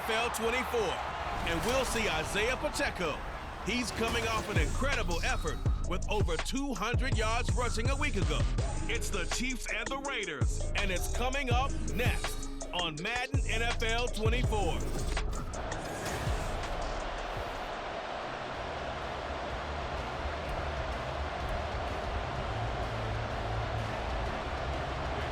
NFL 24. And we'll see Isaiah Pacheco. He's coming off an incredible effort with over 200 yards rushing a week ago. It's the Chiefs and the Raiders, and it's coming up next on Madden NFL 24.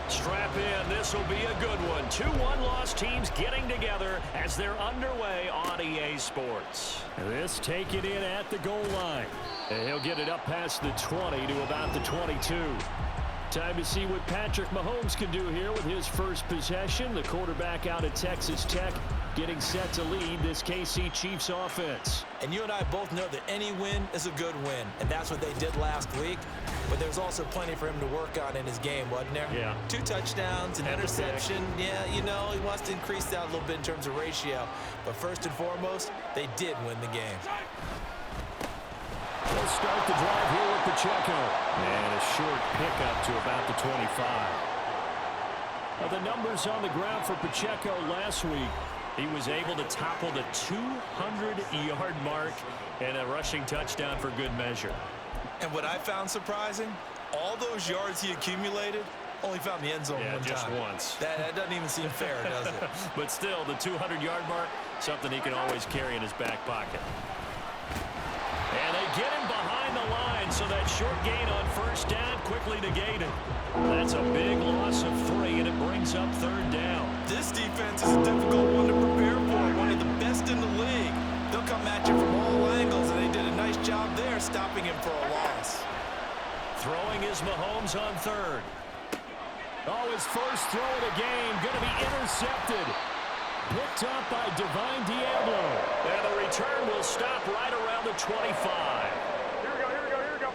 Strap in, this will be a good one. Two one-loss teams getting together as they're underway on EA Sports. This taken in at the goal line. And he'll get it up past the 20 to about the 22. Time to see what Patrick Mahomes can do here with his first possession. The quarterback out of Texas Tech getting set to lead this KC Chiefs offense. And you and I both know that any win is a good win, and that's what they did last week. But there's also plenty for him to work on in his game, wasn't there? Yeah. 2 touchdowns, an interception. Yeah, you know, he wants to increase that a little bit in terms of ratio. But first and foremost, they did win the game. They'll start the drive here with Pacheco. And a short pickup to about the 25. Well, the numbers on the ground for Pacheco last week. He was able to topple the 200-yard mark and a rushing touchdown for good measure. And what I found surprising, all those yards he accumulated only found the end zone one just time. once. That doesn't even seem fair, does it? But still, the 200-yard mark, something he can always carry in his back pocket. And they get him behind the line, so that short gain on first down quickly negated. That's a big loss of 3, and it brings up third down. This defense is a difficult one to prepare for, one of the best in the league. They'll come at you from all angles, and they did a nice job there stopping him for a loss. Throwing is Mahomes on third. Oh, his first throw of the game going to be intercepted. Picked up by Divine Diablo. And the return will stop right around the 25. Here we go, here we go, here we go.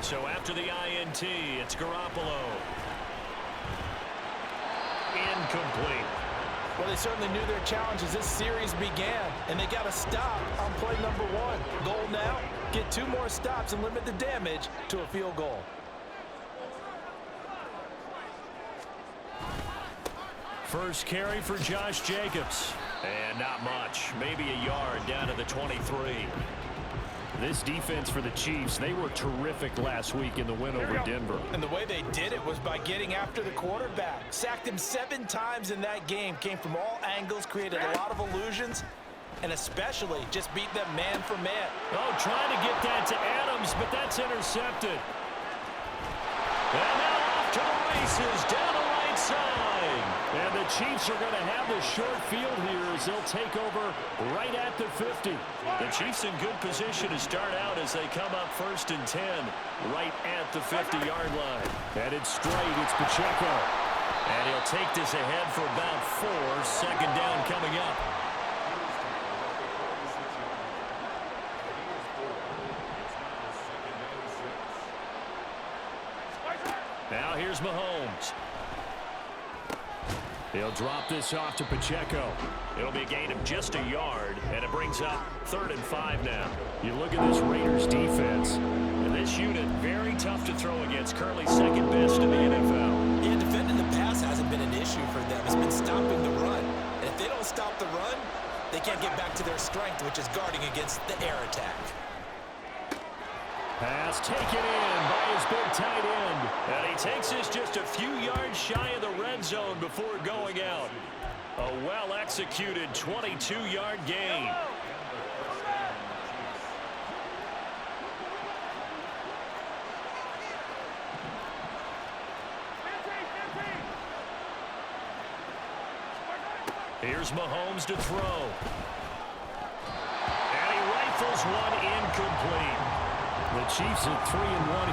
So after the INT, it's Garoppolo. Incomplete. Well, they certainly knew their challenge as this series began, and they got a stop on play number 1. Goal now, get 2 more stops and limit the damage to a field goal. First carry for Josh Jacobs. And not much. Maybe a yard down to the 23. This defense for the Chiefs, they were terrific last week in the win over Denver. And the way they did it was by getting after the quarterback. Sacked him 7 times in that game. Came from all angles, created a lot of illusions, and especially just beat them man for man. Oh, trying to get that to Adams, but that's intercepted. And now off to the races, down the right side. And the Chiefs are going to have the short field here as they'll take over right at the 50. The Chiefs in good position to start out as they come up 1st and 10 right at the 50-yard line. Headed straight, it's Pacheco. And he'll take this ahead for about 4. Second down coming up. Now here's Mahomes. He'll drop this off to Pacheco. It'll be a gain of just a yard, and it brings up 3rd and 5 now. You look at this Raiders defense, and this unit, very tough to throw against, currently 2nd best in the NFL. Yeah, defending the pass hasn't been an issue for them. It's been stopping the run. And if they don't stop the run, they can't get back to their strength, which is guarding against the air attack. Pass taken in by his big tight end. And he takes this just a few yards shy of the red zone before going out. A well-executed 22-yard gain. Here's Mahomes to throw. And he rifles one incomplete. The Chiefs at 3-1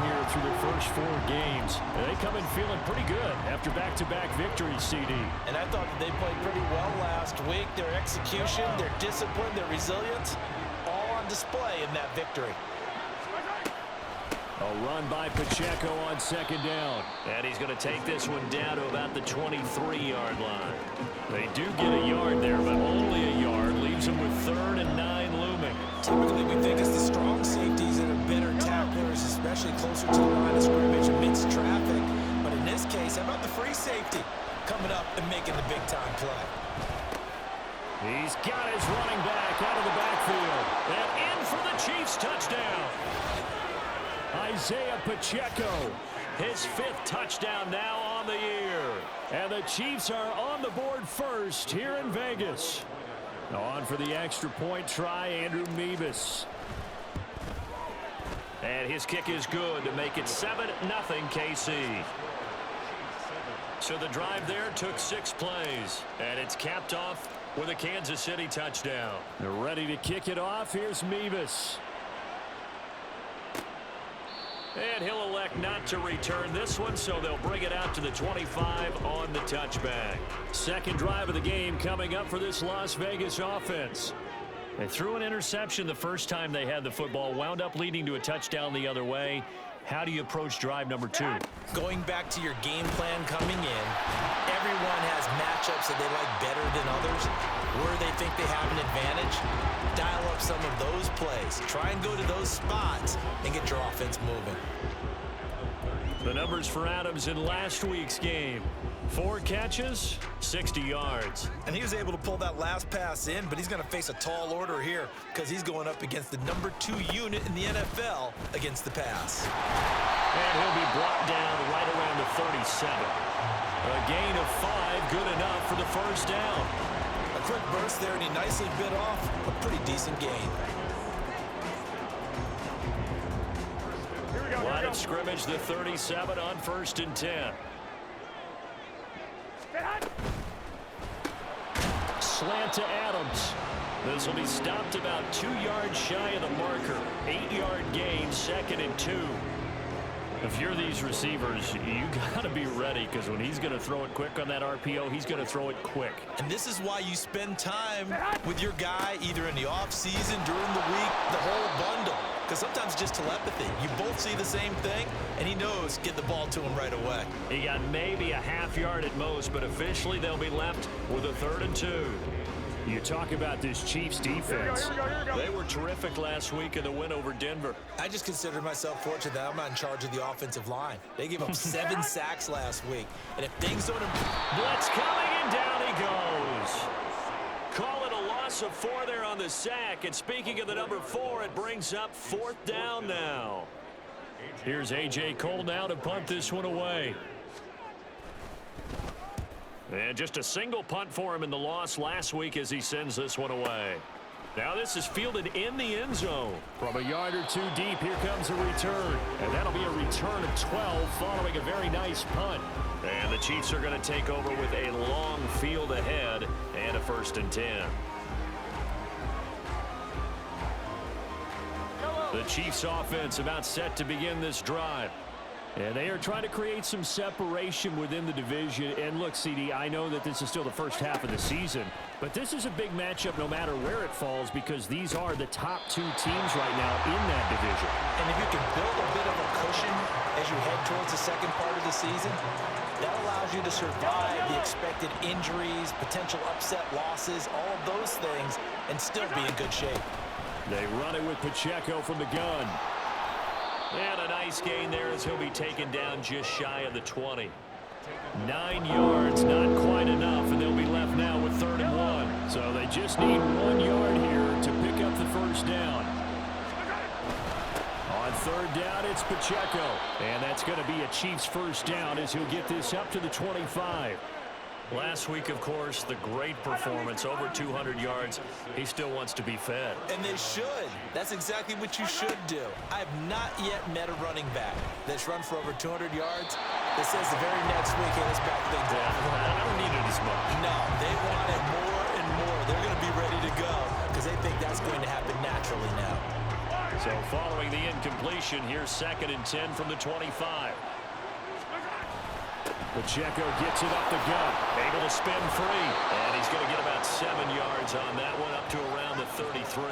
here through their first 4 games. They come in feeling pretty good after back-to-back victories, CD. And I thought that they played pretty well last week. Their execution, their discipline, their resilience, all on display in that victory. A run by Pacheco on 2nd down. And he's going to take this one down to about the 23-yard line. They do get a yard there, but only a yard. Leaves them with 3rd and 9 looming. Typically, we think it's the strong safeties that are better tacklers, especially closer to the line of scrimmage amidst traffic. But in this case, how about the free safety coming up and making the big-time play. He's got his running back out of the backfield. And in for the Chiefs touchdown. Isaiah Pacheco, his 5th touchdown now on the year. And the Chiefs are on the board first here in Vegas. On for the extra point try, Andrew Meebus. And his kick is good to make it 7-0 KC. So the drive there took 6 plays. And it's capped off with a Kansas City touchdown. They're ready to kick it off. Here's Meebus. And he'll elect not to return this one, so they'll bring it out to the 25 on the touchback. Second drive of the game coming up for this Las Vegas offense. They threw an interception the first time they had the football, wound up leading to a touchdown the other way. How do you approach drive number 2? Going back to your game plan coming in, everyone has matchups that they like better than others. Where they think they have an advantage, dial up some of those plays. Try and go to those spots and get your offense moving. The numbers for Adams in last week's game. 4 catches, 60 yards. And he was able to pull that last pass in, but he's going to face a tall order here because he's going up against the number 2 unit in the NFL against the pass. And he'll be brought down right around the 37. A gain of 5, good enough for the first down. A quick burst there, and he nicely bit off a pretty decent gain. Line of scrimmage, the 37 on 1st and 10. Slant to Adams. This will be stopped about 2 yards shy of the marker. 8-yard gain, 2nd and 2. If you're these receivers, you got to be ready, because when he's going to throw it quick on that RPO, he's going to throw it quick. And this is why you spend time with your guy either in the offseason, during the week, the whole bundle. Because sometimes it's just telepathy. You both see the same thing, and he knows get the ball to him right away. He got maybe a half yard at most, but officially they'll be left with a 3rd and 2. You talk about this Chiefs defense. They were terrific last week in the win over Denver. I just consider myself fortunate that I'm not in charge of the offensive line. They gave up 7 sacks last week. And if things don't improve... Blitz coming, and down he goes. Call it a loss of 4 there on the sack. And speaking of the number 4, it brings up 4th down now. Here's A.J. Cole now to punt this one away. And just a single punt for him in the loss last week as he sends this one away. Now this is fielded in the end zone. From a yard or 2 deep, here comes a return. And that'll be a return of 12 following a very nice punt. And the Chiefs are going to take over with a long field ahead and a 1st and 10. The Chiefs offense about set to begin this drive. And they are trying to create some separation within the division. And look, CD, I know that this is still the first half of the season, but this is a big matchup no matter where it falls, because these are the top 2 teams right now in that division. And if you can build a bit of a cushion as you head towards the second part of the season, that allows you to survive the expected injuries, potential upset losses, all of those things, and still be in good shape. They run it with Pacheco from the gun. And a nice gain there as he'll be taken down just shy of the 20. 9 yards, not quite enough, and they'll be left now with 3rd and 1. So they just need 1 yard here to pick up the first down. On 3rd down, it's Pacheco. And that's going to be a Chiefs first down as he'll get this up to the 25. Last week, of course, the great performance, over 200 yards. He still wants to be fed. And they should. That's exactly what you should do. I have not yet met a running back that's run for over 200 yards that says the very next week, hey, let's back things up. I don't need it as much. No, they want it more and more. They're going to be ready to go because they think that's going to happen naturally now. So following the incompletion, here's 2nd and 10 from the 25. Pacheco gets it up the gut, able to spin free, and he's going to get about 7 yards on that one, up to around the 33.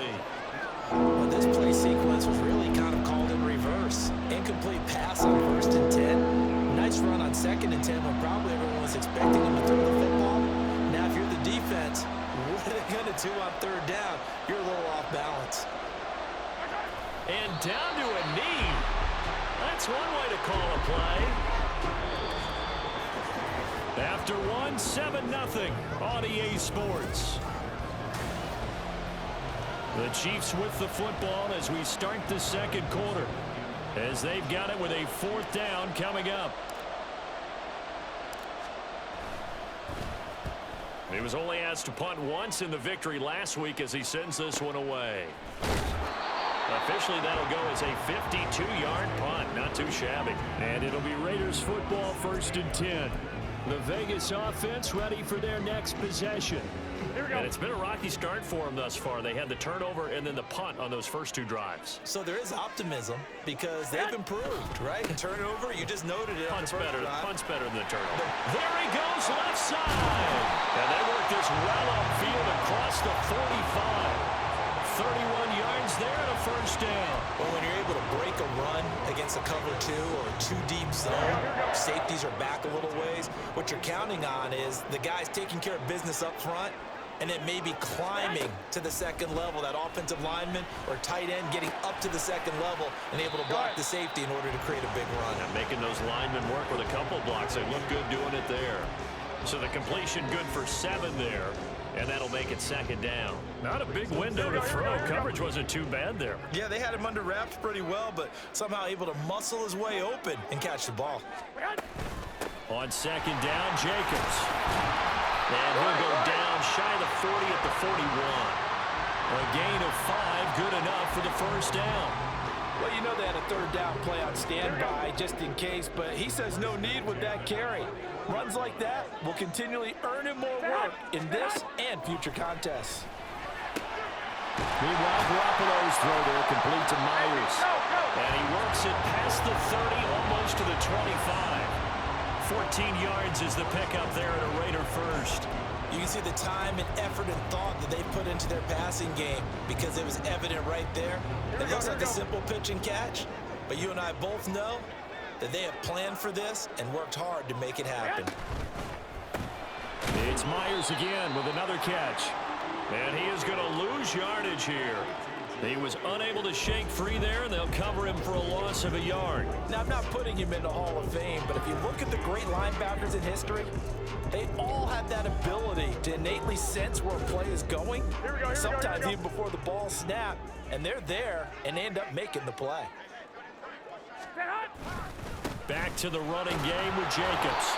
Well, this play sequence was really kind of called in reverse. Incomplete pass on 1st and 10. Nice run on 2nd and 10 when probably everyone was expecting him to throw the football. Now, if you're the defense, what are they going to do on 3rd down? You're a little off balance. And down to a knee. That's one way to call a play. After one, 7-0 on EA Sports. The Chiefs with the football as we start the second quarter, as they've got it with a 4th down coming up. He was only asked to punt once in the victory last week as he sends this one away. Officially, that'll go as a 52-yard punt. Not too shabby. And it'll be Raiders football, 1st and 10. The Vegas offense ready for their next possession. And it's been a rocky start for them thus far. They had the turnover and then the punt on those first 2 drives. So there is optimism because they've improved, right? Turnover, you just noted it. Punt's better than the turnover. There he goes, left side. And they work this well upfield across the 45. 31 yards there and a 1st down. Well, when you're able to break a run against a cover 2 or a 2-deep zone, safeties are back a little ways. What you're counting on is the guys taking care of business up front and then maybe climbing to the second level, that offensive lineman or tight end getting up to the second level and able to block the safety in order to create a big run. And making those linemen work with a couple blocks. They look good doing it there. So the completion good for 7 there. And that'll make it 2nd down. Not a big window to throw. Coverage wasn't too bad there. Yeah, they had him under wraps pretty well, but somehow able to muscle his way open and catch the ball. On 2nd down, Jacobs. And he'll go down shy of the 40 at the 41. A gain of 5, good enough for the 1st down. Well, you know they had a 3rd down play on standby just in case, but he says no need with that carry. Runs like that will continually earn him more work in this and future contests. Meanwhile, Garoppolo's throw there complete to Myers. And he works it past the 30, almost to the 25. 14 yards is the pickup there at a Raider 1st. You can see the time and effort and thought that they put into their passing game because it was evident right there. It looks like a simple pitch and catch, but you and I both know that they have planned for this and worked hard to make it happen. It's Myers again with another catch. And he is going to lose yardage here. He was unable to shake free there, and they'll cover him for a loss of a yard. Now, I'm not putting him in the Hall of Fame, but if you look at the great linebackers in history, they all have that ability to innately sense where a play is going, sometimes even before the ball snapped, and they're there and they end up making the play. Back to the running game with Jacobs.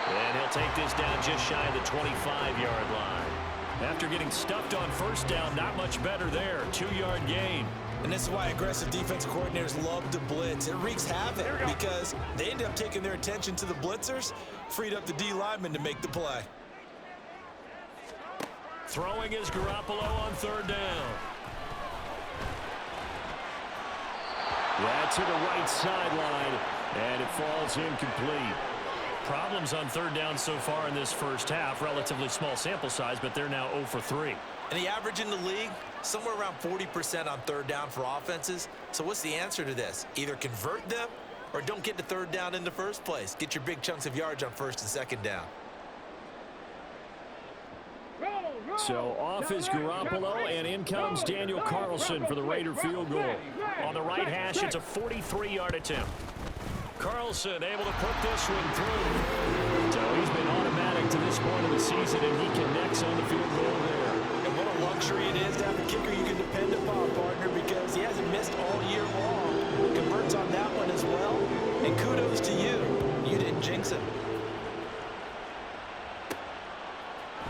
And he'll take this down just shy of the 25-yard line. After getting stuffed on 1st down, not much better there. 2-yard gain. And this is why aggressive defensive coordinators love to blitz. It wreaks havoc because they end up taking their attention to the blitzers, freed up the D lineman to make the play. Throwing is Garoppolo on 3rd down. That's to the right sideline, and it falls incomplete. Problems on 3rd down so far in this 1st half. Relatively small sample size, but they're now 0 for 3. And the average in the league, somewhere around 40% on 3rd down for offenses. So what's the answer to this? Either convert them or don't get to 3rd down in the first place. Get your big chunks of yards on 1st and 2nd down. So off is Garoppolo, and in comes Daniel Carlson for the Raider field goal. On the right hash, it's a 43-yard attempt. Carlson able to put this one through. So he's been automatic to this point of the season, and he connects on the field goal there. And what a luxury it is to have a kicker you can depend upon, partner, because he hasn't missed all year long. Converts on that one as well. And kudos to you. You didn't jinx him.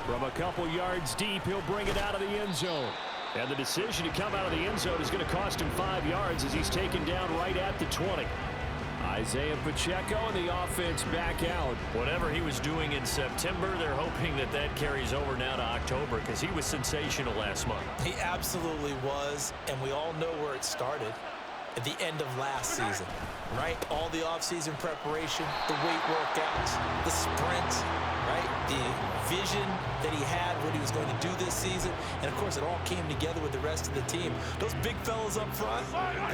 From a couple yards deep, he'll bring it out of the end zone. And the decision to come out of the end zone is going to cost him 5 yards as he's taken down right at the 20. Isaiah Pacheco and the offense back out. Whatever he was doing in September, they're hoping that that carries over now to October because he was sensational last month. He absolutely was, and we all know where it started. At the end of last season, right? All the offseason preparation, the weight workouts, the sprints, right? The vision that he had what he was going to do this season. And, of course, it all came together with the rest of the team. Those big fellas up front,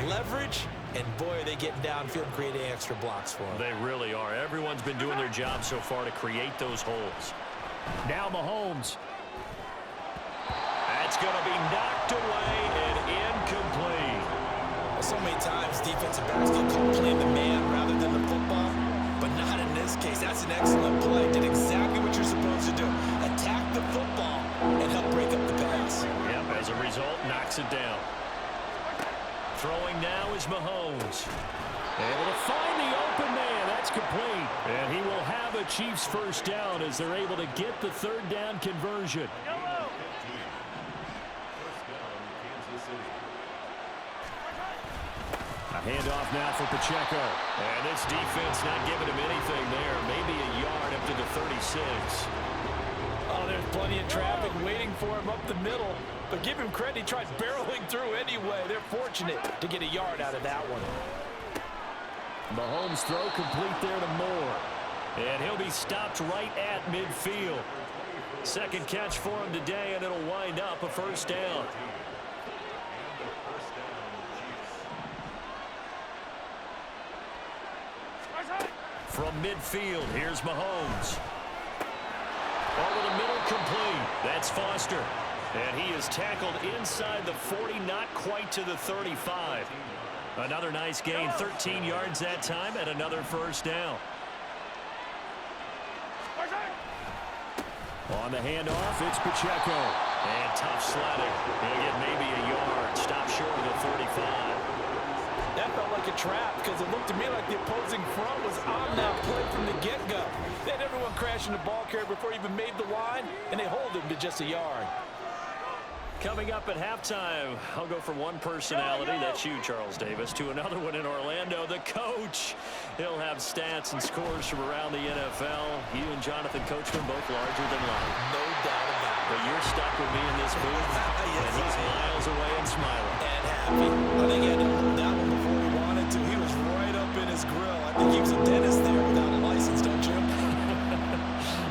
leverage, and, boy, are they getting downfield and creating extra blocks for them. They really are. Everyone's been doing their job so far to create those holes. Now Mahomes. That's going to be knocked away and incomplete. So many times defensive backs get caught playing the man rather than the football, but not in this case. That's an excellent play. Did exactly a Chiefs first down as they're able to get the third down conversion. A handoff now for Pacheco. And this defense not giving him anything there. Maybe a yard up to the 36. Oh, there's plenty of traffic waiting for him up the middle. But give him credit, he tried barreling through anyway. They're fortunate to get a yard out of that one. Mahomes' throw complete there to Moore. And he'll be stopped right at midfield. Second catch for him today, and it'll wind up a first down. From midfield, here's Mahomes. Over the middle, complete. That's Foster. And he is tackled inside the 40, not quite to the 35. Another nice gain, 13 yards that time, and another first down. On the handoff, it's Pacheco. And tough sledding. He'll get maybe a yard. Stop short of the 35. That felt like a trap because it looked to me like the opposing front was on that play from the get-go. They had everyone crashing the ball carrier before he even made the line, and they hold him to just a yard. Coming up at halftime, I'll go from one personality, that's you, Charles Davis, to another one in Orlando, the coach. He'll have stats and scores from around the NFL. You and Jonathan Coachman both larger than life. No doubt about it. But you're stuck with me in this booth, Yes, and he's miles away and smiling. And happy. I think he had to hold that one before he wanted to. He was right up in his grill. I think he was a dentist there without a license, don't you?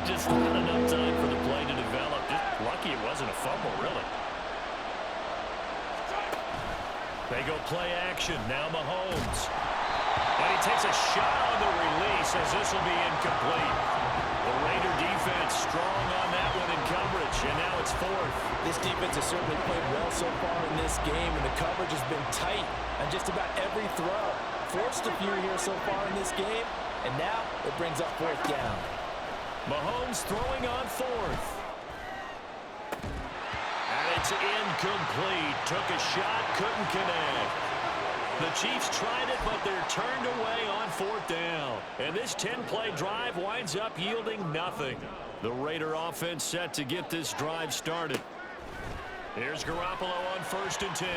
Just not enough time for the play to develop. Just lucky it wasn't a fumble, really. They go play action. Now Mahomes. And he takes a shot on the release as this will be incomplete. The Raider defense strong on that one in coverage, and now it's fourth. This defense has certainly played well so far in this game, and the coverage has been tight on just about every throw. Forced a few here so far in this game, and now it brings up fourth down. Mahomes throwing on fourth. And it's incomplete. Took a shot, couldn't connect. The Chiefs tried it, but they're turned away on fourth down. And this 10-play drive winds up yielding nothing. The Raider offense set to get this drive started. Here's Garoppolo on 1st and 10.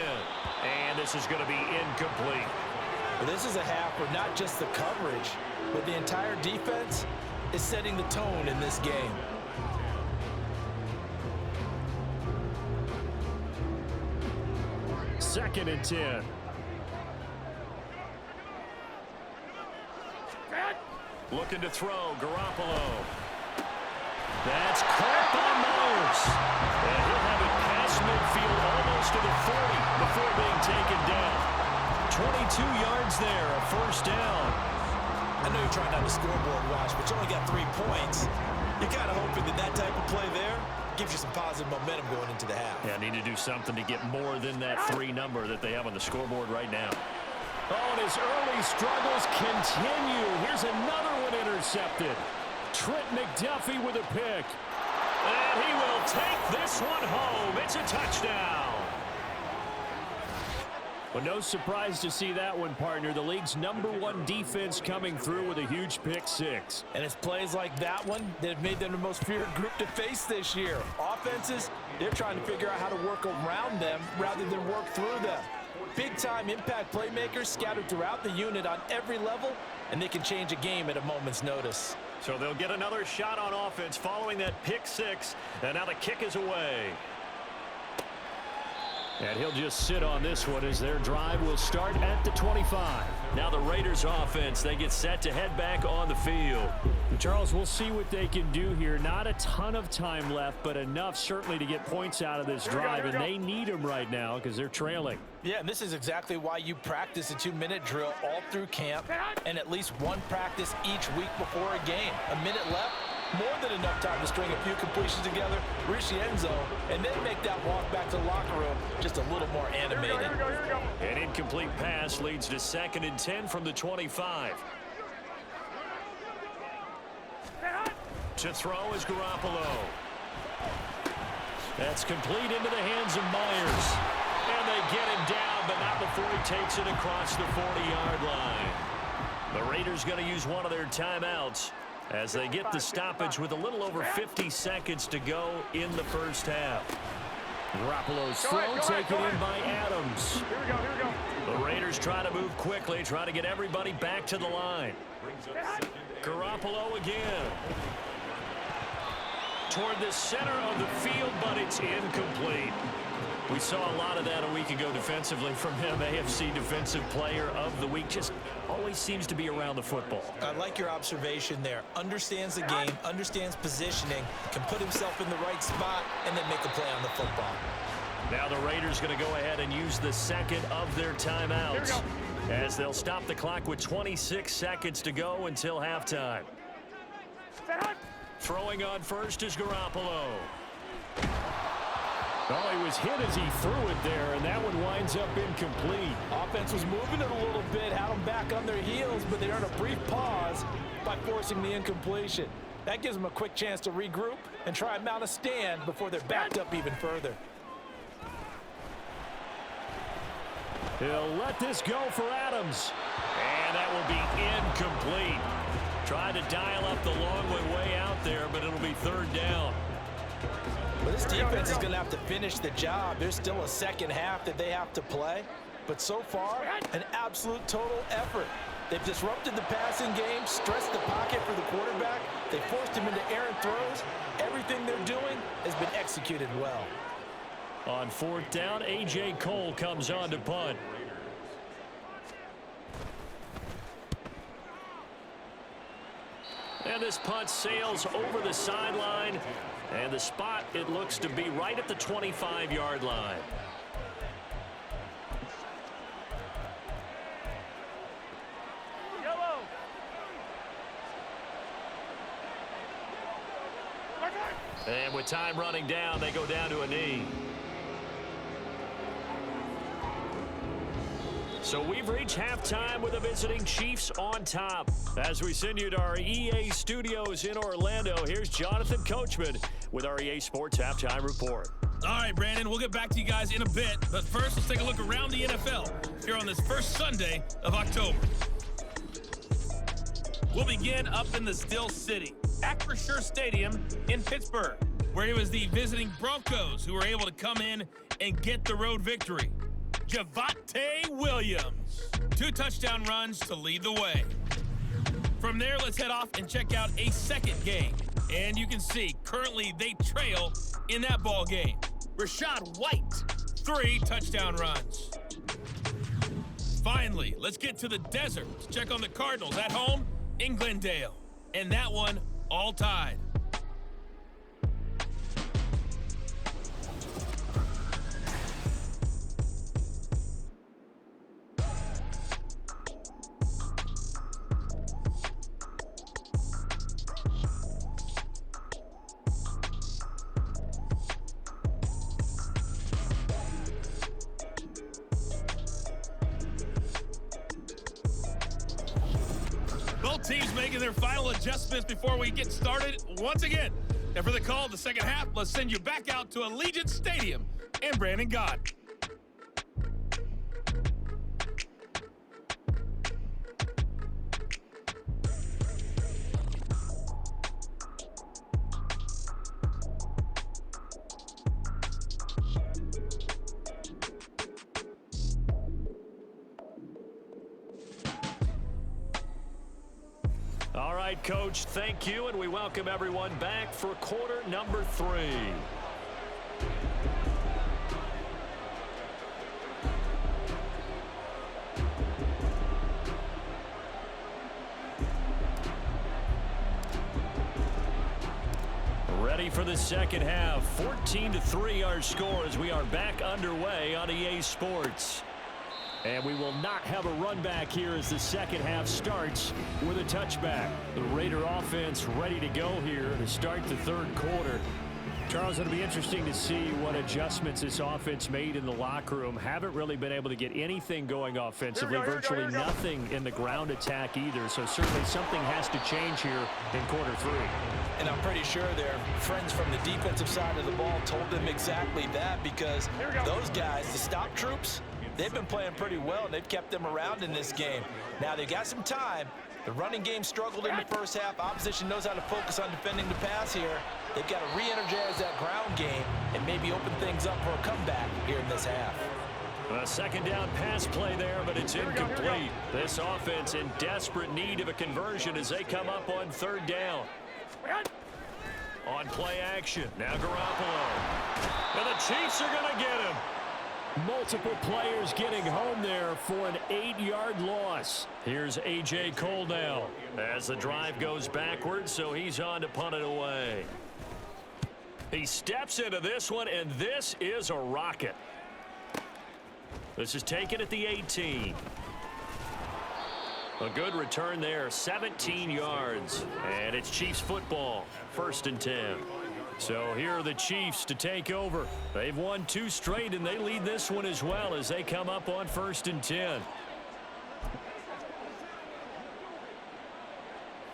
And this is going to be incomplete. Well, this is a half where not just the coverage, but the entire defense is setting the tone in this game. Second and 10. Looking to throw, Garoppolo. That's caught by Myers. And he'll have it past midfield almost to the 40 before being taken down. 22 yards there, a first down. I know you're trying not to scoreboard watch, but you only got 3 points. You're kind of hoping that that type of play there gives you some positive momentum going into the half. Yeah, need to do something to get more than that 3 number that they have on the scoreboard right now. Oh, and his early struggles continue. Here's another one intercepted. Trent McDuffie with a pick. And he will take this one home. It's a touchdown. Well, no surprise to see that one, partner. The league's #1 defense coming through with a huge pick 6. And it's plays like that one that have made them the most feared group to face this year. Offenses, they're trying to figure out how to work around them rather than work through them. Big-time impact playmakers scattered throughout the unit on every level, and they can change a game at a moment's notice. So they'll get another shot on offense following that pick 6, and now the kick is away. And he'll just sit on this one as their drive will start at the 25. Now the Raiders offense, they get set to head back on the field. Charles, we'll see what they can do here. Not a ton of time left, but enough certainly to get points out of this drive, and they need them right now because they're trailing. Yeah, and this is exactly why you practice a 2-minute drill all through camp and at least one practice each week before a game. A minute left, more than enough time to string a few completions together, reach the end zone, and then make that walk back to the locker room just a little more animated. Here we go. An incomplete pass leads to 2nd and 10 from the 25. To throw is Garoppolo. That's complete into the hands of Myers. And they get him down, but not before he takes it across the 40-yard line. The Raiders going to use one of their timeouts. as they get the stoppage with a little over 50 seconds to go in the first half. Garoppolo's throw taken in by Adams. Here we go. The Raiders try to move quickly, try to get everybody back to the line. Garoppolo again. Toward the center of the field, but it's incomplete. We saw a lot of that a week ago defensively from him. AFC Defensive Player of the Week. Just always seems to be around the football. I like your observation there. Understands the game, understands positioning, can put himself in the right spot, and then make a play on the football. Now the Raiders going to go ahead and use the second of their timeouts as they'll stop the clock with 26 seconds to go until halftime. Throwing on first is Garoppolo. Oh, he was hit as he threw it there, and that one winds up incomplete. Offense was moving it a little bit, had them back on their heels, but they earned a brief pause by forcing the incompletion. That gives them a quick chance to regroup and try and mount a stand before they're backed up even further. He'll let this go for Adams. And that will be incomplete. Tried to dial up the long way out there, but it'll be third down. Well, this defense is going to have to finish the job. There's still a second half that they have to play. But so far, an absolute total effort. They've disrupted the passing game, stressed the pocket for the quarterback. They forced him into errant throws. Everything they're doing has been executed well. On fourth down, A.J. Cole comes on to punt. And this punt sails over the sideline. And the spot, it looks to be right at the 25-yard line. Yellow. And with time running down, they go down to a knee. So we've reached halftime with the visiting Chiefs on top. As we send you to our EA studios in Orlando, here's Jonathan Coachman with our EA Sports Halftime Report. All right, Brandon, we'll get back to you guys in a bit. But first, let's take a look around the NFL here on this first Sunday of October. We'll begin up in the Still City, Acrisure Stadium in Pittsburgh, where it was the visiting Broncos who were able to come in and get the road victory. Javonte Williams, 2 touchdown runs to lead the way. From there, let's head off and check out a second game. And you can see, currently they trail in that ball game. Rachaad White, 3 touchdown runs. Finally, let's get to the desert to check on the Cardinals at home in Glendale. And that one all tied. Both teams making their final adjustments before we get started once again. And for the call of the second half, let's send you back out to Allegiant Stadium and Brandon Gott. All right, Coach, thank you, and we welcome everyone back for quarter number 3. Ready for the second half. 14-3 our score as we are back underway on EA Sports. And we will not have a run back here as the second half starts with a touchback. The Raider offense ready to go here to start the third quarter. Charles, it'll be interesting to see what adjustments this offense made in the locker room. Haven't really been able to get anything going offensively. Virtually nothing in the ground attack either. So certainly something has to change here in quarter 3. And I'm pretty sure their friends from the defensive side of the ball told them exactly that, because those guys, the stop troops, they've been playing pretty well, and they've kept them around in this game. Now, they've got some time, The running game struggled in the first half. Opposition knows how to focus on defending the pass here. They've got to re-energize that ground game and maybe open things up for a comeback here in this half. A second down pass play there, but it's incomplete. This offense in desperate need of a conversion as they come up on third down. On play action, now Garoppolo. And the Chiefs are going to get him. Multiple players getting home there for an 8-yard loss. Here's A.J. Cole now as the drive goes backwards, so he's on to punt it away. He steps into this one, and this is a rocket. This is taken at the 18. A good return there, 17 yards. And it's Chiefs football, 1st and 10. So here are the Chiefs to take over. They've won 2 straight, and they lead this one as well as they come up on 1st and 10.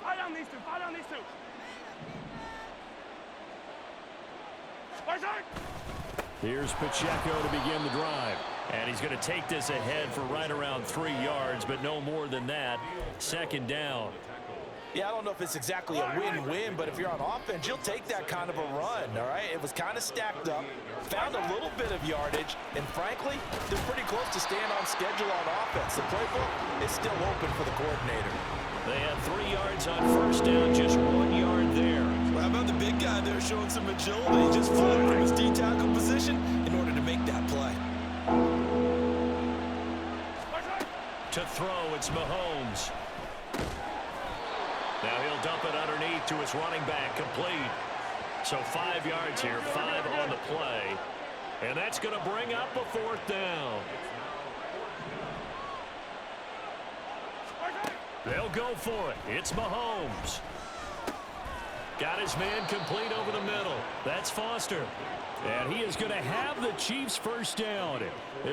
Fight on these two. Fight on these two. Here's Pacheco to begin the drive. And he's going to take this ahead for right around 3 yards, but no more than that. 2nd down. Yeah, I don't know if it's exactly a win-win, but if you're on offense, you'll take that kind of a run, all right? It was kind of stacked up, found a little bit of yardage, and frankly, they're pretty close to staying on schedule on offense. The playbook is still open for the coordinator. They had 3 yards on 1st down, just 1 yard there. Well, how about the big guy there showing some agility? He just flipped from his D-tackle position in order to make that play. To throw, it's Mahomes. Now he'll dump it underneath to his running back, complete. So 5 yards here, 5 on the play. And that's going to bring up a 4th down. They'll go for it. It's Mahomes. Got his man complete over the middle. That's Foster. And he is going to have the Chiefs first down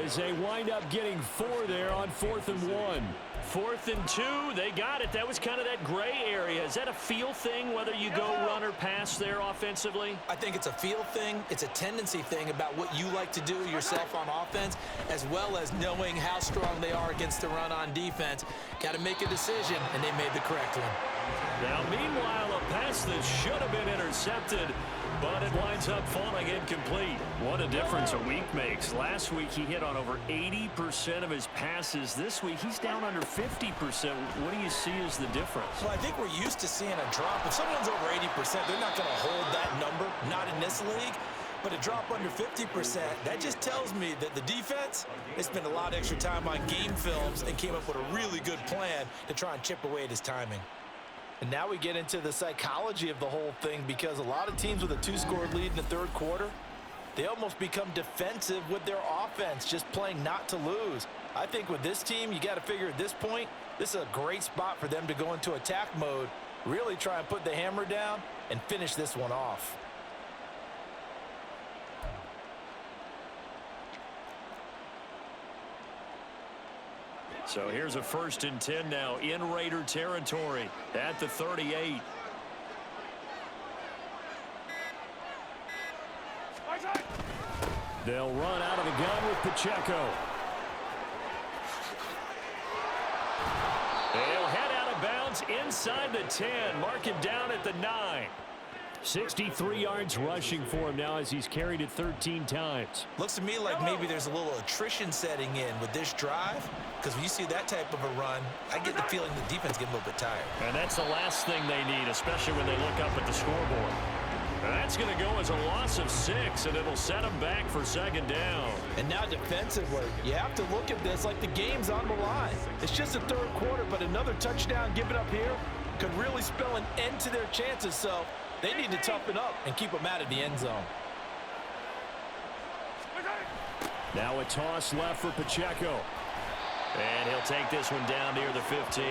as they wind up getting 4 there on 4th and 1. 4th and 2, they got it. That was kind of that gray area. Is that a feel thing, whether you go run or pass there offensively? I think it's a feel thing. It's a tendency thing about what you like to do yourself on offense, as well as knowing how strong they are against the run on defense. Got to make a decision, and they made the correct one. Now, meanwhile, a pass that should have been intercepted, but it winds up falling incomplete. What a difference a week makes. Last week, he hit on over 80% of his passes. This week, he's down under 50%. What do you see as the difference? Well, I think we're used to seeing a drop. If someone's over 80%, they're not going to hold that number, not in this league. But a drop under 50%, that just tells me that the defense, they spent a lot of extra time on game films and came up with a really good plan to try and chip away at his timing. And now we get into the psychology of the whole thing, because a lot of teams with a 2-score lead in the 3rd quarter, they almost become defensive with their offense, just playing not to lose. I think with this team, you got to figure at this point, this is a great spot for them to go into attack mode, really try and put the hammer down and finish this one off. So here's a 1st and 10 now in Raider territory at the 38. They'll run out of the gun with Pacheco. They'll head out of bounds inside the 10, mark him down at the 9. 63 yards rushing for him now as he's carried it 13 times. Looks to me like maybe there's a little attrition setting in with this drive, because when you see that type of a run, I get the feeling the defense getting a little bit tired. And that's the last thing they need, especially when they look up at the scoreboard. And that's going to go as a loss of 6, and it'll set them back for 2nd down. And now defensively, you have to look at this like the game's on the line. It's just the 3rd quarter, but another touchdown given up here could really spell an end to their chances. So they need to toughen up and keep them out of the end zone. Now a toss left for Pacheco. And he'll take this one down near the 15.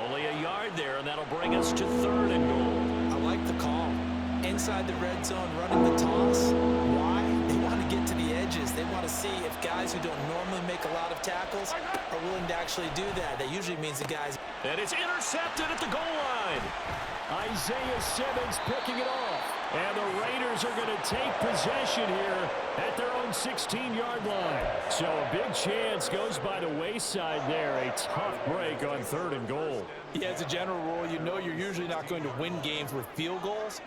Only a yard there, and that'll bring us to 3rd and goal. I like the call. Inside the red zone, running the toss. Why? They want to get to the edges. They want to see if guys who don't normally make a lot of tackles are willing to actually do that. That usually means the guys. And it's intercepted at the goal line. Isaiah Simmons picking it off. And the Raiders Eagles are going to take possession here at their own 16-yard line. So a big chance goes by the wayside there. A tough break on 3rd and goal. Yeah, as a general rule, you know you're usually not going to win games with field goals.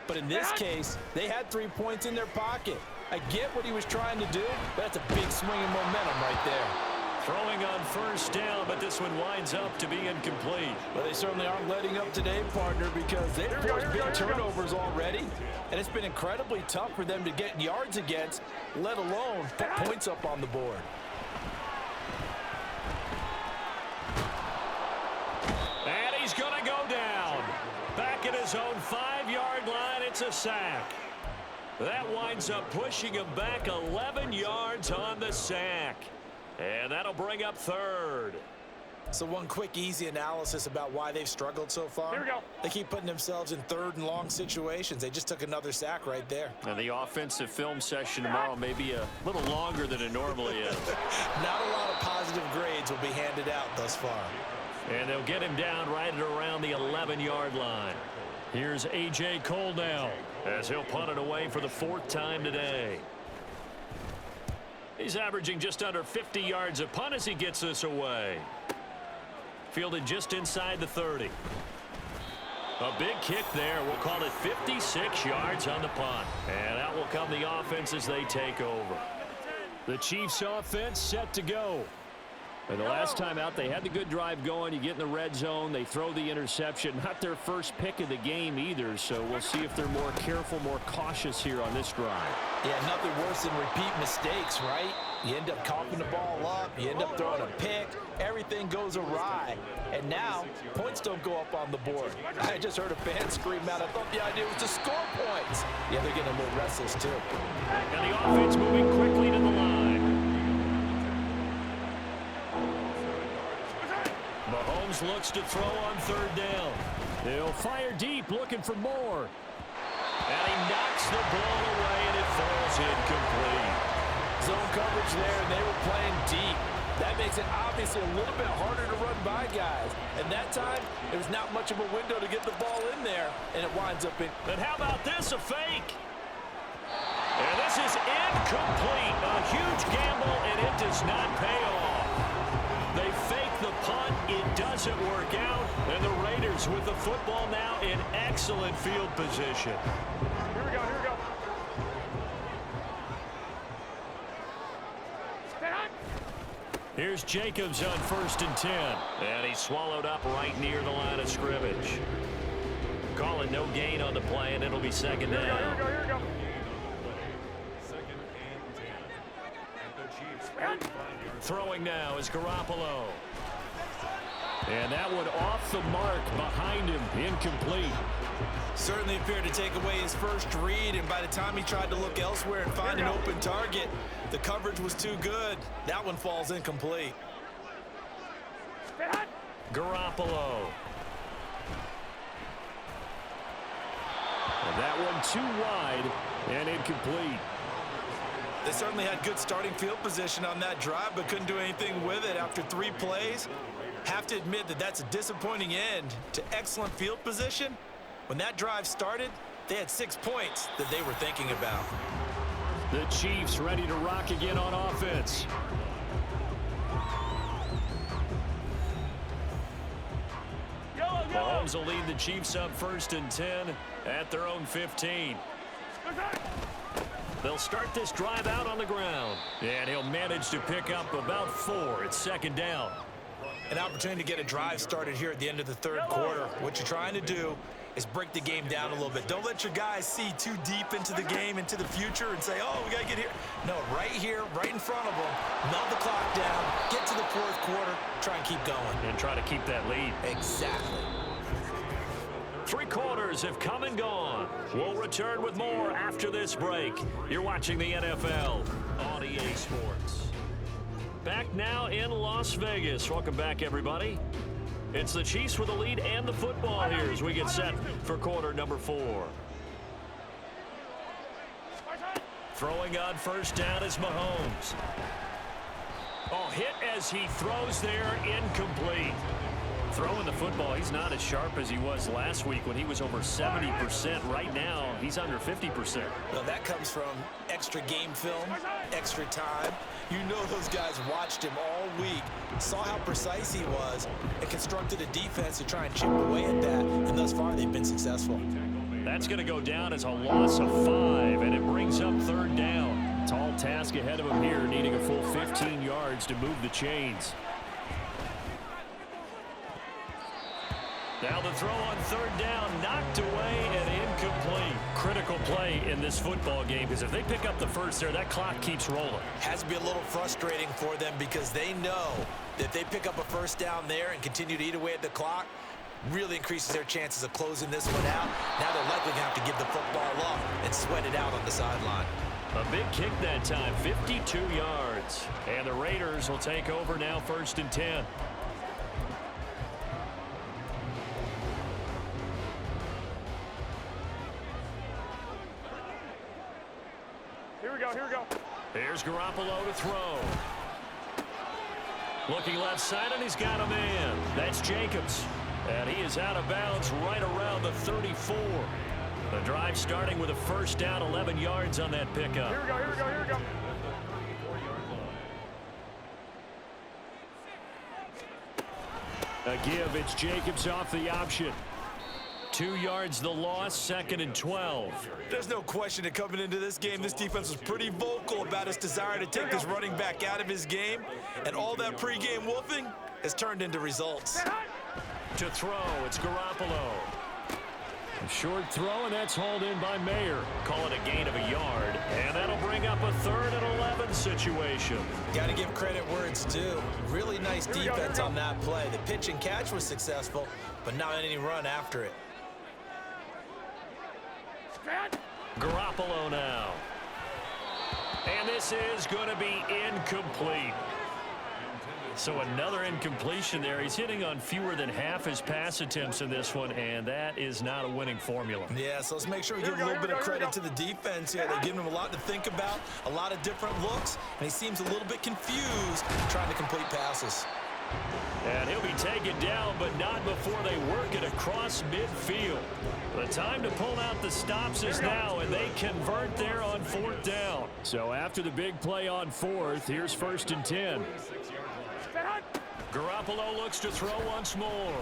But in this case, they had 3 points in their pocket. I get what he was trying to do, but that's a big swing of momentum right there. Throwing on 1st down, but this one winds up to be incomplete. Well, they certainly aren't letting up today, partner, because they've forced big turnovers already, and it's been incredibly tough for them to get yards against, let alone put points up on the board. And he's going to go down. Back at his own 5-yard line, it's a sack. That winds up pushing him back 11 yards on the sack. And that'll bring up 3rd. So one quick, easy analysis about why they've struggled so far. Here we go. They keep putting themselves in 3rd and long situations. They just took another sack right there. And the offensive film session tomorrow may be a little longer than it normally is. Not a lot of positive grades will be handed out thus far. And they'll get him down right at around the 11-yard line. Here's A.J. Cole now as he'll punt it away for the 4th time today. He's averaging just under 50 yards a punt as he gets this away. Fielded just inside the 30. A big kick there. We'll call it 56 yards on the punt. And out will come the offense as they take over. The Chiefs offense set to go. And the last time out, they had the good drive going. You get in the red zone, they throw the interception. Not their first pick of the game either, so we'll see if they're more careful, more cautious here on this drive. Yeah, nothing worse than repeat mistakes, right? You end up coughing the ball up, you end up throwing a pick, everything goes awry. And now, points don't go up on the board. I just heard a fan scream out. I thought the idea was to score points. Yeah, they're getting a little restless too. And the offense moving quickly to the line. Mahomes looks to throw on 3rd down. They'll fire deep, looking for more. And he knocks the ball away, and it falls incomplete. Zone coverage there, and they were playing deep. That makes it obviously a little bit harder to run by guys. And that time, there was not much of a window to get the ball in there, and it winds up in. And how about this, a fake? And this is incomplete. A huge gamble, and it does not pay off. They fake the punt. It doesn't work out. And the Raiders with the football now in excellent field position. Here we go, here we go. Here's Jacobs on 1st and 10. And he's swallowed up right near the line of scrimmage. Calling no gain on the play, and it'll be 2nd down. Here we go, here we go. Throwing now is Garoppolo. And that one off the mark behind him, incomplete. Certainly appeared to take away his first read, and by the time he tried to look elsewhere and find an open target, the coverage was too good. That one falls incomplete. Garoppolo. And that one too wide and incomplete. They certainly had good starting field position on that drive, but couldn't do anything with it after 3 plays. Have to admit that that's a disappointing end to excellent field position. When that drive started, they had 6 points that they were thinking about. The Chiefs ready to rock again on offense. Mahomes will lead the Chiefs up 1st and 10 at their own 15. They'll start this drive out on the ground. And he'll manage to pick up about 4. It's 2nd down. An opportunity to get a drive started here at the end of the 3rd quarter. What you're trying to do is break the game down a little bit. Don't let your guys see too deep into the game, into the future, and say, oh, we got to get here. No, right here, right in front of them, melt the clock down, get to the 4th quarter, try and keep going. And try to keep that lead. Exactly. 3 quarters have come and gone. We'll return with more after this break. You're watching the NFL on EA Sports. Back now in Las Vegas. Welcome back, everybody. It's the Chiefs with the lead and the football here as we get set for quarter number 4. Throwing on 1st down is Mahomes. Oh, hit as he throws there, incomplete. Throwing the football, he's not as sharp as he was last week when he was over 70%. Right now, he's under 50%. Well, that comes from extra game film, extra time. You know those guys watched him all week, saw how precise he was, and constructed a defense to try and chip away at that, and thus far they've been successful. That's going to go down as a loss of 5, and it brings up 3rd down. Tall task ahead of him here, needing a full 15 yards to move the chains. Now the throw on 3rd down, knocked away and incomplete. Critical play in this football game, because if they pick up the first there, that clock keeps rolling. Has to be a little frustrating for them because they know that if they pick up a first down there and continue to eat away at the clock, really increases their chances of closing this one out. Now they're likely going to have to give the football up and sweat it out on the sideline. A big kick that time, 52 yards. And the Raiders will take over now, 1st and 10. Here we go, here we go. Here's Garoppolo to throw. Looking left side, and he's got a man. That's Jacobs. And he is out of bounds right around the 34. The drive starting with a 1st down, 11 yards on that pickup. Here we go, here we go, here we go. A give, it's Jacobs off the option. 2 yards the loss, 2nd and 12. There's no question that coming into this game, this defense was pretty vocal about its desire to take this running back out of his game, and all that pregame wolfing has turned into results. To throw, it's Garoppolo. A short throw, and that's hauled in by Mayer. Call it a gain of a yard, and that'll bring up a 3rd and 11 situation. Got to give credit where it's due. Really nice defense on that play. The pitch and catch was successful, but not any run after it. Garoppolo now. And this is going to be incomplete. So another incompletion there. He's hitting on fewer than half his pass attempts in this one, and that is not a winning formula. Yeah, so let's make sure we give a little bit of credit to the defense here. They're giving him a lot to think about, a lot of different looks, and he seems a little bit confused trying to complete passes. And he'll be taken down, but not before they work it across midfield. The time to pull out the stops is now, and they convert there on 4th down. So after the big play on 4th, here's 1st and 10. Garoppolo looks to throw once more.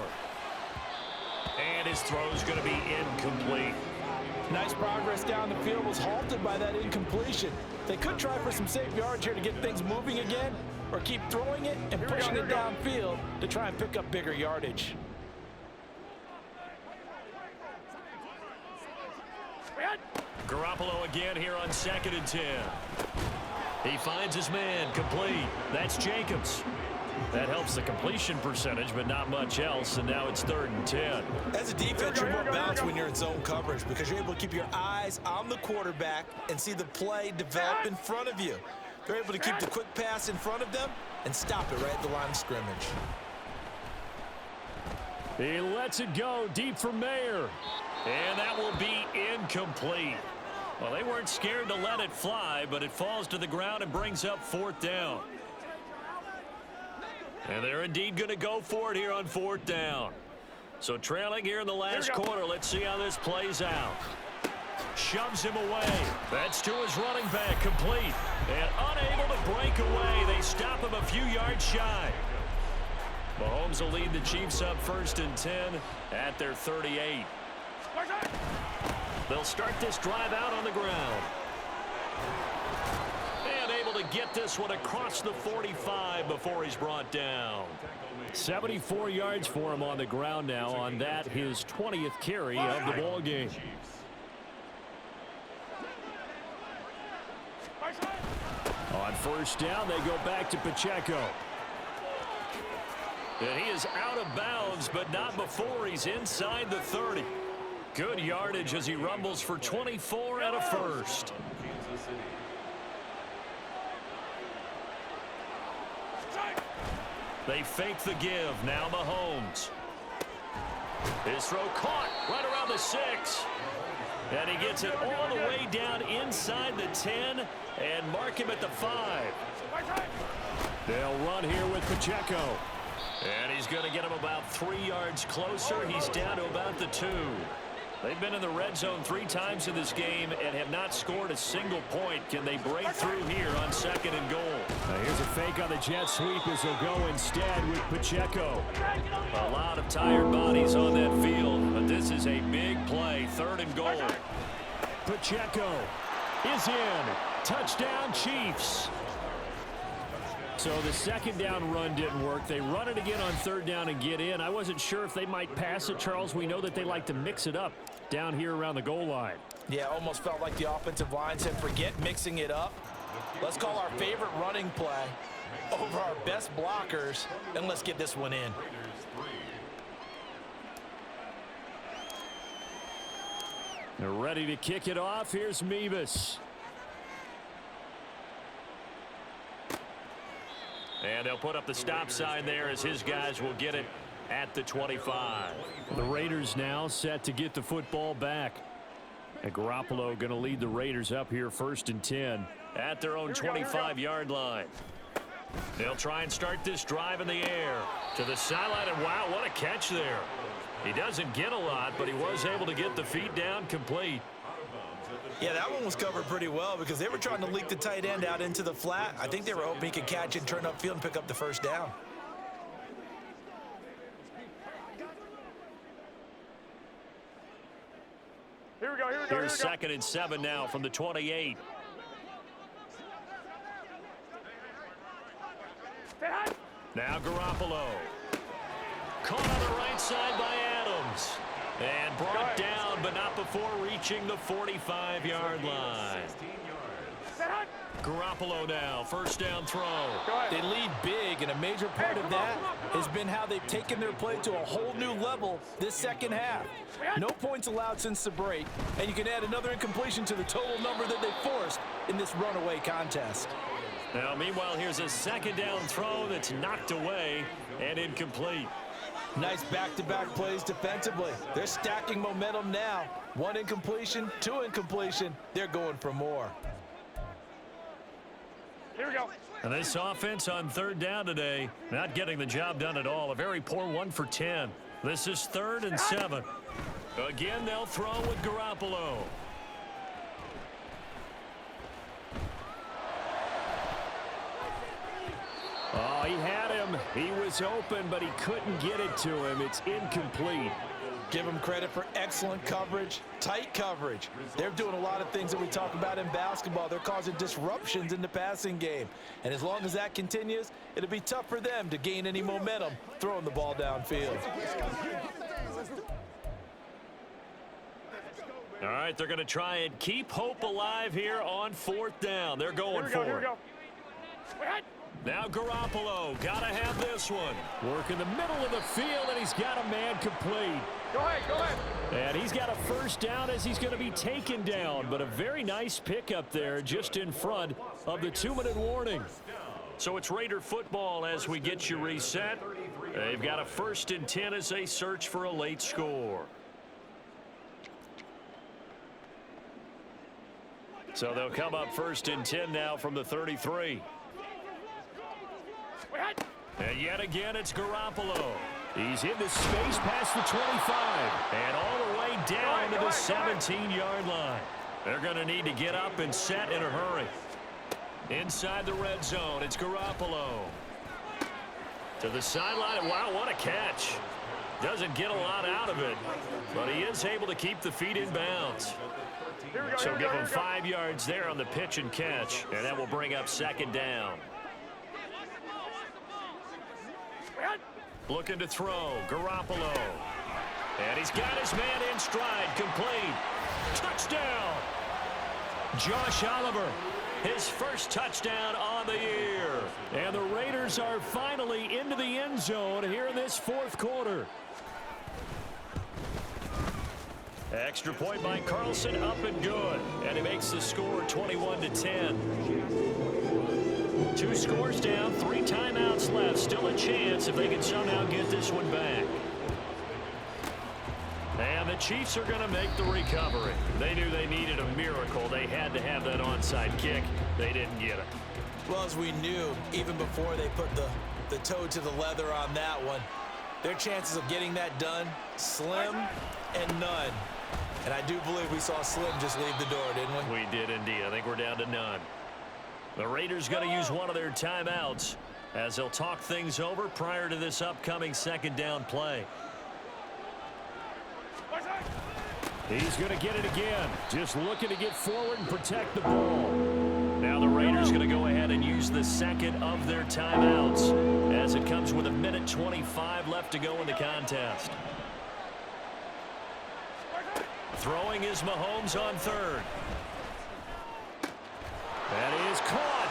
And his throw's going to be incomplete. Nice progress down the field was halted by that incompletion. They could try for some safe yards here to get things moving again, or keep throwing it and pushing it downfield to try and pick up bigger yardage. Garoppolo again here on 2nd and 10. He finds his man, complete. That's Jacobs. That helps the completion percentage, but not much else, and now it's 3rd and 10. As a defense, you're more balanced when you're in zone coverage because you're able to keep your eyes on the quarterback and see the play develop in front of you. They're able to keep the quick pass in front of them and stop it right at the line of scrimmage. He lets it go deep for Mayer, and that will be incomplete. Well, they weren't scared to let it fly, but it falls to the ground and brings up 4th down. And they're indeed going to go for it here on 4th down. So trailing here in the last quarter, let's see how this plays out. Shoves him away. That's to his running back, complete. And unable to break away. They stop him a few yards shy. Mahomes will lead the Chiefs up 1st and 10 at their 38. They'll start this drive out on the ground. And able to get this one across the 45 before he's brought down. 74 yards for him on the ground now. On that, his 20th carry of the ball game. On 1st down, they go back to Pacheco. And he is out of bounds, but not before he's inside the 30. Good yardage as he rumbles for 24 and a first. They fake the give. Now Mahomes. His throw caught right around the 6. And he gets it all the way down inside the 10 and mark him at the 5. They'll run here with Pacheco. And he's going to get him about 3 yards closer. He's down to about the 2. They've been in the red zone 3 times in this game and have not scored a single point. Can they break through here on 2nd and goal? Now here's a fake on the jet sweep as they'll go instead with Pacheco. A lot of tired bodies on that field, but this is a big play. 3rd and goal. Pacheco is in. Touchdown, Chiefs. So the 2nd down run didn't work. They run it again on 3rd down and get in. I wasn't sure if they might pass it, Charles. We know that they like to mix it up down here around the goal line. Yeah, almost felt like the offensive line said, forget mixing it up. Let's call our favorite running play over our best blockers, and let's get this one in. They're ready to kick it off. Here's Mevis. And they'll put up the stop sign there as his guys will get it at the 25. The Raiders now set to get the football back. And Garoppolo going to lead the Raiders up here 1st and 10. At their own 25-yard line. They'll try and start this drive in the air. To the sideline, and wow, what a catch there. He doesn't get a lot, but he was able to get the feet down complete. Yeah, that one was covered pretty well because they were trying to leak the tight end out into the flat. I think they were hoping he could catch it, turn upfield, and pick up the 1st down. Here we go, here we go, Here's here we go. 2nd and 7 now from the 28. Now Garoppolo. Caught on the right side by Adams. And brought down, but not before reaching the 45-yard line. Garoppolo now, 1st down throw. They lead big, and a major part of that has been how they've taken their play to a whole new level this 2nd half. No points allowed since the break, and you can add another incompletion to the total number that they forced in this runaway contest. Now, meanwhile, here's a 2nd down throw that's knocked away and incomplete. Nice back-to-back plays defensively. They're stacking momentum now. 1 incompletion, 2 incompletion. They're going for more. Here we go. And this offense on 3rd down today, not getting the job done at all. A very poor 1 for 10. This is 3rd and 7. Again, they'll throw with Garoppolo. Oh, he had him. He was open, but he couldn't get it to him. It's incomplete. Give them credit for excellent coverage, tight coverage. They're doing a lot of things that we talk about in basketball. They're causing disruptions in the passing game. And as long as that continues, it'll be tough for them to gain any momentum throwing the ball downfield. All right, they're going to try and keep hope alive here on 4th down. They're going for Here we it. go. Now Garoppolo, got to have this one. Work in the middle of the field, and he's got a man complete. Go ahead, go ahead. And he's got a 1st down as he's going to be taken down. But a very nice pickup there just in front of the 2-minute warning. So it's Raider football as we get you reset. They've got a 1st and 10 as they search for a late score. So they'll come up 1st and 10 now from the 33. And yet again, it's Garoppolo. He's into space past the 25. And all the way down to the 17-yard line. They're going to need to get up and set in a hurry. Inside the red zone, it's Garoppolo. To the sideline, and wow, what a catch. Doesn't get a lot out of it, but he is able to keep the feet in bounds. So give him 5 yards there on the pitch and catch, and that will bring up 2nd down. Looking to throw, Garoppolo. And he's got his man in stride, complete. Touchdown! Josh Oliver. His 1st touchdown on the year. And the Raiders are finally into the end zone here in this 4th quarter. Extra point by Carlson, up and good. And he makes the score 21-10. 2 scores down, 3 timeouts left. Still a chance if they can somehow get this one back. And the Chiefs are going to make the recovery. They knew they needed a miracle. They had to have that onside kick. They didn't get it. Well, as we knew, even before they put the the toe to the leather on that one. Their chances of getting that done, slim and none. And I do believe we saw Slim just leave the door, didn't we? We did indeed. I think we're down to none. The Raiders going to use one of their timeouts as they'll talk things over prior to this upcoming second down play. He's going to get it again. Just looking to get forward and protect the ball. Now the Raiders going to go ahead and use the second of their timeouts as it comes with 1:25 left to go in the contest. Throwing is Mahomes on third. That is caught.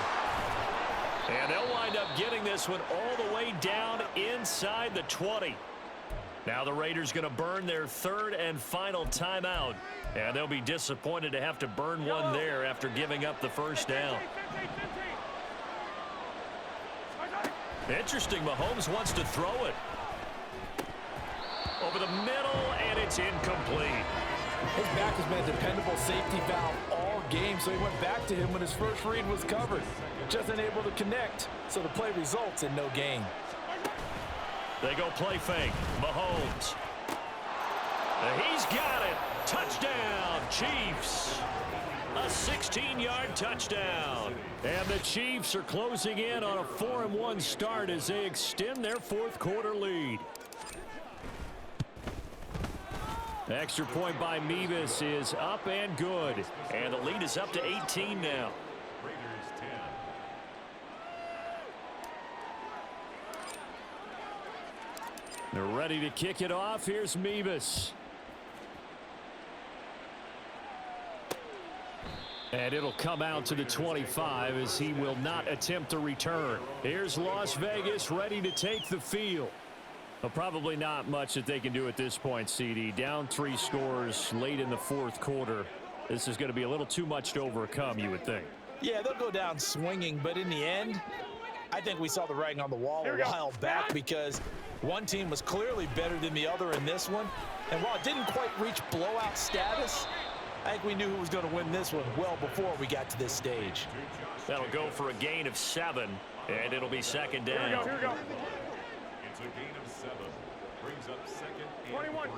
And they'll wind up getting this one all the way down inside the 20. Now the Raiders going to burn their third and final timeout. And they'll be disappointed to have to burn one there after giving up the first down. Interesting, Mahomes wants to throw it. Over the middle, and it's incomplete. His back has been a dependable safety valve all game, so he went back to him when his first read was covered. Just unable to connect, so the play results in no gain. They go play fake. Mahomes. He's got it. Touchdown, Chiefs. A 16-yard touchdown. And the Chiefs are closing in on a 4-1 start as they extend their fourth quarter lead. Extra point by Mevis is up and good. And the lead is up to 18 now. They're ready to kick it off. Here's Mevis. And it'll come out to the 25 as he will not attempt to return. Here's Las Vegas ready to take the field. Well, probably not much that they can do at this point, CD. Down 3 scores late in the fourth quarter. This is going to be a little too much to overcome, you would think. Yeah, they'll go down swinging, but in the end, I think we saw the writing on the wall a while back because one team was clearly better than the other in this one. And while it didn't quite reach blowout status, I think we knew who was going to win this one well before we got to this stage. That'll go for a gain of 7, and it'll be second down. Here we go. It's a gain of 7. Brings up second and 21.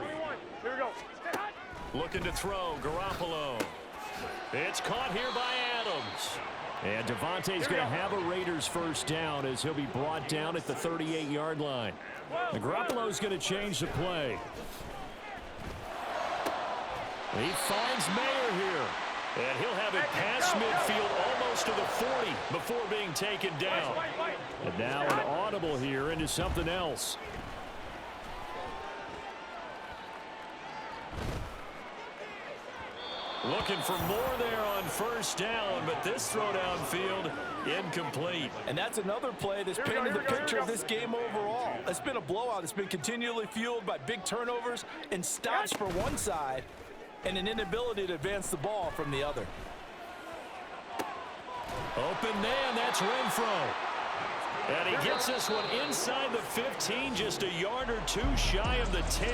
Here we go. Stay hot. Looking to throw, Garoppolo. It's caught here by Adams. And Devontae's going to have a Raiders first down as he'll be brought down at the 38-yard line. And Garoppolo's going to change the play. He finds Mayer here. And he'll have it past midfield almost to the 40 before being taken down. And now an audible here into something else. Looking for more there on first down, but this throw downfield incomplete. And that's another play that's painted the picture of this game overall. It's been a blowout. It's been continually fueled by big turnovers and stops for one side and an inability to advance the ball from the other. Open man, that's Renfro. And he gets this one inside the 15, just a yard or two shy of the 10.